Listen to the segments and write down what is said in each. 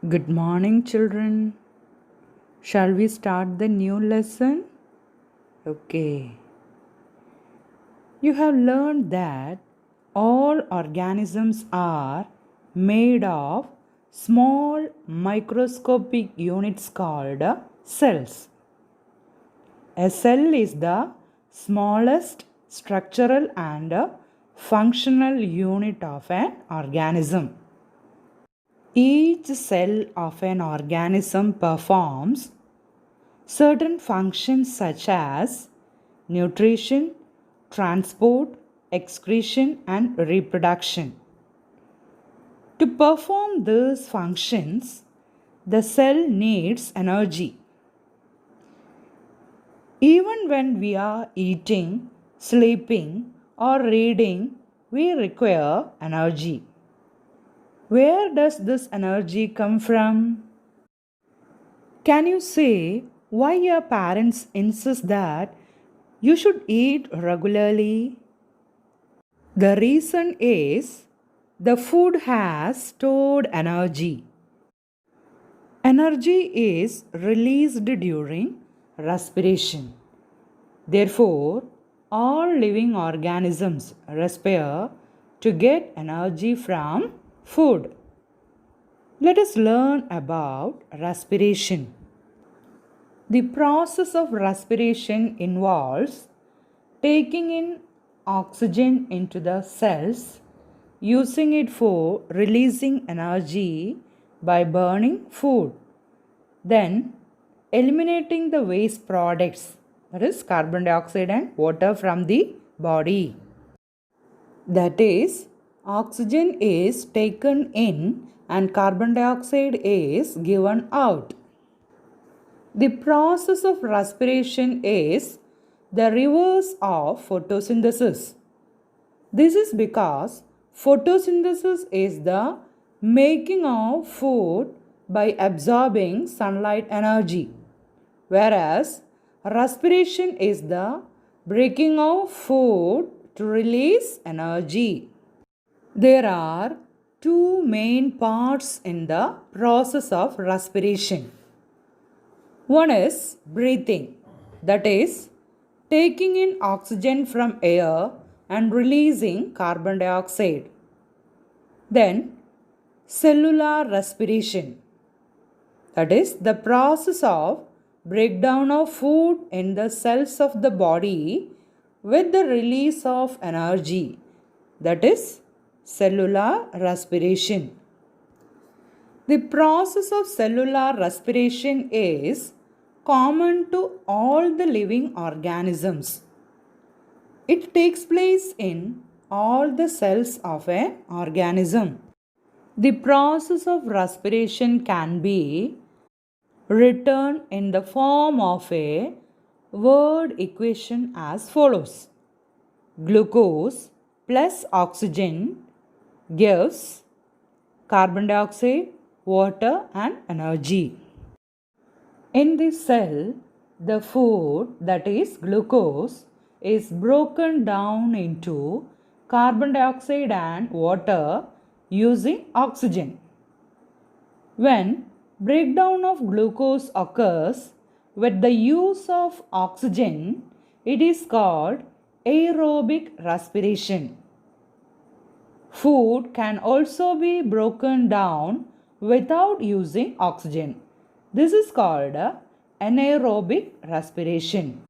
Good morning, children. Shall we start the new lesson? Okay. You have learned that all organisms are made of small microscopic units called cells. A cell is the smallest structural and functional unit of an organism. Each cell of an organism performs certain functions such as nutrition, transport, excretion, and reproduction. To perform these functions, the cell needs energy. Even when we are eating, sleeping, or reading, we require energy. Where does this energy come from? Can you say why your parents insist that you should eat regularly? The reason is the food has stored energy. Energy is released during respiration. Therefore, all living organisms respire to get energy from food. Let us learn about respiration. The process of respiration involves taking in oxygen into the cells, using it for releasing energy by burning food, then eliminating the waste products, that is carbon dioxide and water from the body. That is, oxygen is taken in and carbon dioxide is given out. The process of respiration is the reverse of photosynthesis. This is because photosynthesis is the making of food by absorbing sunlight energy, whereas respiration is the breaking of food to release energy. There are two main parts in the process of respiration. One is breathing, that is, taking in oxygen from air and releasing carbon dioxide. Then, cellular respiration, that is, the process of breakdown of food in the cells of the body with the release of energy, that is, cellular respiration. The process of cellular respiration is common to all the living organisms. It takes place in all the cells of an organism. The process of respiration can be written in the form of a word equation as follows: glucose plus oxygen gives carbon dioxide, water, and energy. In the cell, the food, that is glucose, is broken down into carbon dioxide and water using oxygen. When breakdown of glucose occurs with the use of oxygen, it is called aerobic respiration. Food can also be broken down without using oxygen. This is called anaerobic respiration.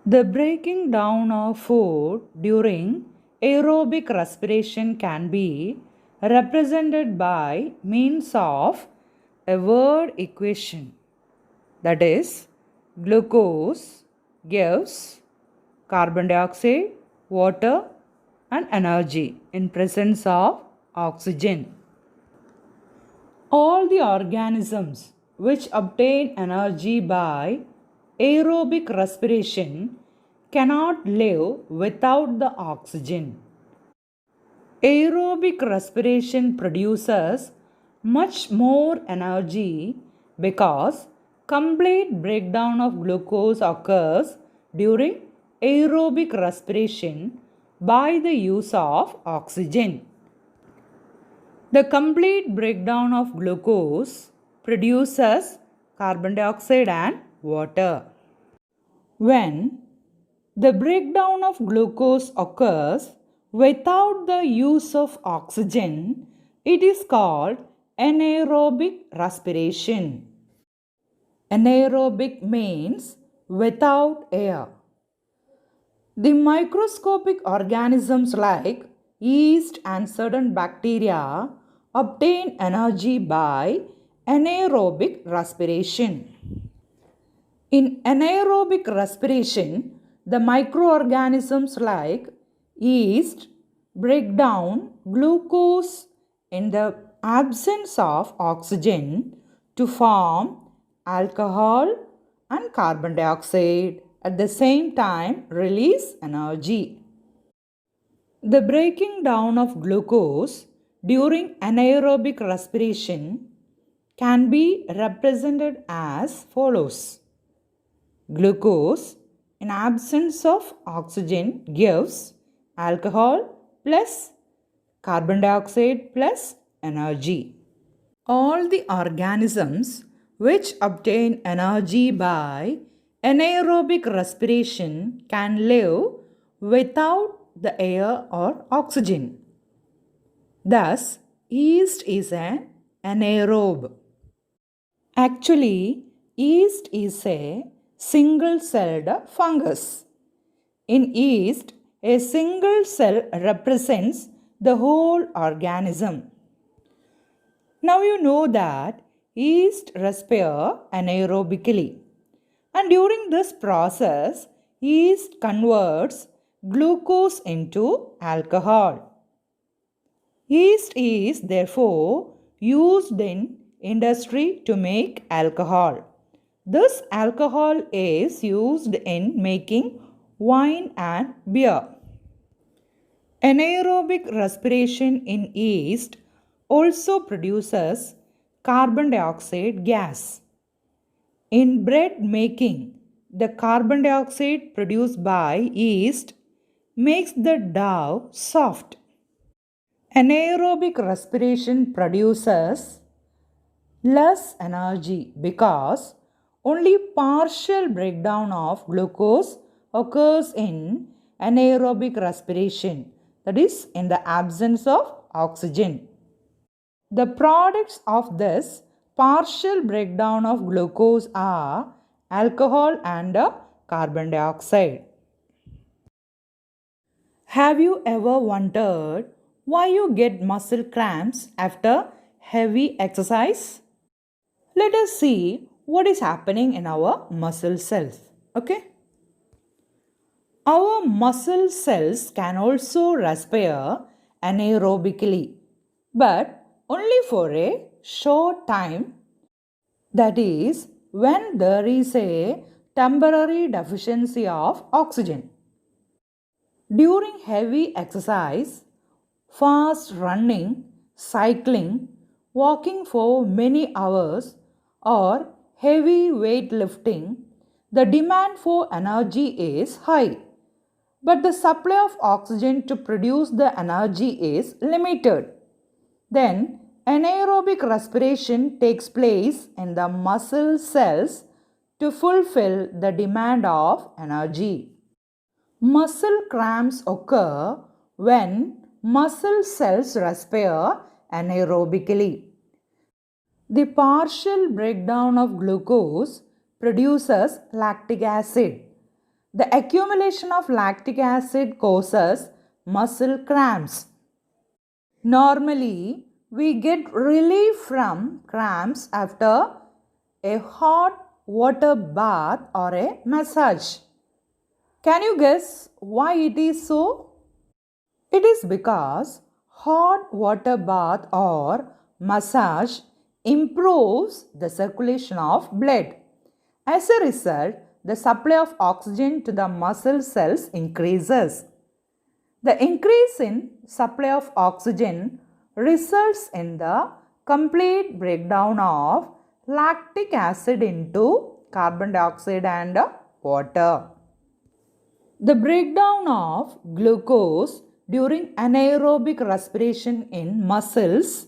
The breaking down of food during aerobic respiration can be represented by means of a word equation. That is, glucose gives carbon dioxide, water, and energy in presence of oxygen. All the organisms which obtain energy by aerobic respiration cannot live without the oxygen. Aerobic respiration produces much more energy because complete breakdown of glucose occurs during aerobic respiration by the use of oxygen. The complete breakdown of glucose produces carbon dioxide and water. When the breakdown of glucose occurs without the use of oxygen, it is called anaerobic respiration. Anaerobic means without air. The microscopic organisms like yeast and certain bacteria obtain energy by anaerobic respiration. In anaerobic respiration, the microorganisms like yeast break down glucose in the absence of oxygen to form alcohol and carbon dioxide, at the same time release energy. The breaking down of glucose during anaerobic respiration can be represented as follows. Glucose in absence of oxygen gives alcohol plus carbon dioxide plus energy. All the organisms which obtain energy by anaerobic respiration can live without the air or oxygen. Thus, yeast is an anaerobe. Actually, yeast is a single-celled fungus. In yeast, a single cell represents the whole organism. Now you know that yeast respire anaerobically, and during this process, yeast converts glucose into alcohol. Yeast is therefore used in industry to make alcohol. This alcohol is used in making wine and beer. Anaerobic respiration in yeast also produces carbon dioxide gas. In bread making, the carbon dioxide produced by yeast makes the dough soft. Anaerobic respiration produces less energy because only partial breakdown of glucose occurs in anaerobic respiration, that is, in the absence of oxygen. The products of this partial breakdown of glucose are alcohol and carbon dioxide. Have you ever wondered why you get muscle cramps after heavy exercise? Let us see what is happening in our muscle cells. Okay? Our muscle cells can also respire anaerobically, but only for a short time. That is, when there is a temporary deficiency of oxygen. During heavy exercise, fast running, cycling, walking for many hours, or heavy weightlifting, the demand for energy is high, but the supply of oxygen to produce the energy is limited. Then, anaerobic respiration takes place in the muscle cells to fulfill the demand of energy. Muscle cramps occur when muscle cells respire anaerobically. The partial breakdown of glucose produces lactic acid. The accumulation of lactic acid causes muscle cramps. Normally, we get relief from cramps after a hot water bath or a massage. Can you guess why it is so? It is because hot water bath or massage improves the circulation of blood. As a result, the supply of oxygen to the muscle cells increases. The increase in supply of oxygen results in the complete breakdown of lactic acid into carbon dioxide and water. The breakdown of glucose during anaerobic respiration in muscles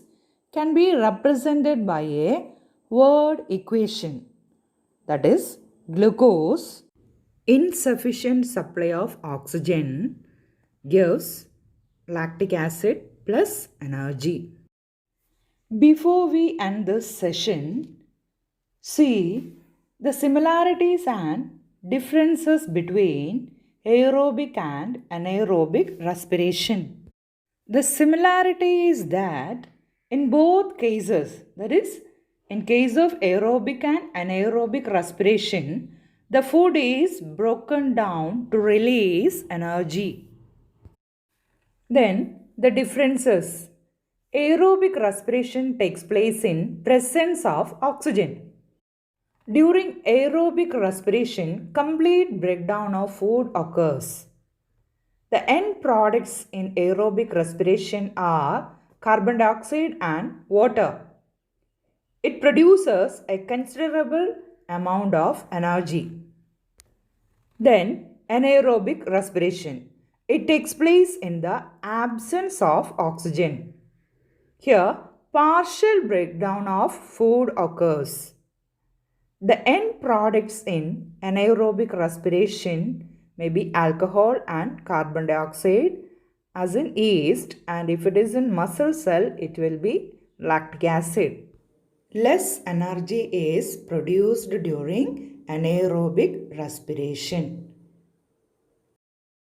can be represented by a word equation. That is, glucose, insufficient supply of oxygen, gives lactic acid plus energy. Before we end this session, see the similarities and differences between aerobic and anaerobic respiration. The similarity is that in both cases, that is, in case of aerobic and anaerobic respiration, the food is broken down to release energy. Then the differences. Aerobic respiration takes place in presence of oxygen. During aerobic respiration, complete breakdown of food occurs. The end products in aerobic respiration are carbon dioxide and water. It produces a considerable amount of energy. Then, anaerobic respiration. It takes place in the absence of oxygen. Here, partial breakdown of food occurs. The end products in anaerobic respiration may be alcohol and carbon dioxide, as in yeast, and if it is in muscle cell, it will be lactic acid. Less energy is produced during anaerobic respiration.